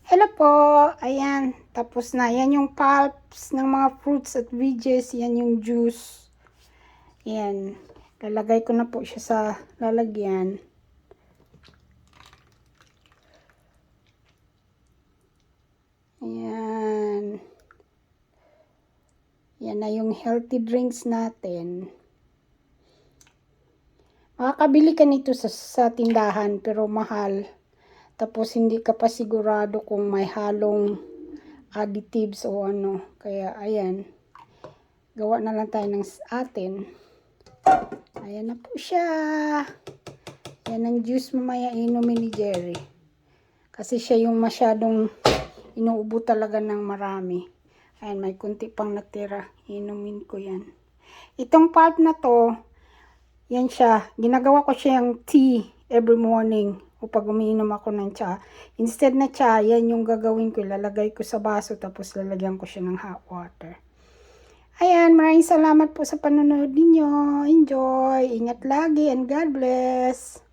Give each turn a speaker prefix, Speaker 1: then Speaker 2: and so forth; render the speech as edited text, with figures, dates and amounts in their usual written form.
Speaker 1: Hello po, ayan, tapos na. Yan yung pulps ng mga fruits at veggies. Yan yung juice. Ayan, lalagay ko na po siya sa lalagyan. Ayan. Yan na yung healthy drinks natin. Makakabili ka nito sa tindahan pero mahal. Tapos hindi ka pa sigurado kung may halong additives o ano. Kaya ayan, gawa na lang tayo ng atin. Ayan na po siya. Yan ang juice mamaya inumin ni Jerry. Kasi siya yung masyadong inuubo talaga ng marami. Ayan, may kunti pang natira. Inumin ko yan. Itong pulp na to, yan siya. Ginagawa ko siyang tea every morning. O pag umiinom ako ng tsa. Instead na tsa, yan yung gagawin ko. Lalagay ko sa baso tapos lalagyan ko siya ng hot water. Ayan, maraming salamat po sa panonood ninyo. Enjoy. Ingat lagi and God bless.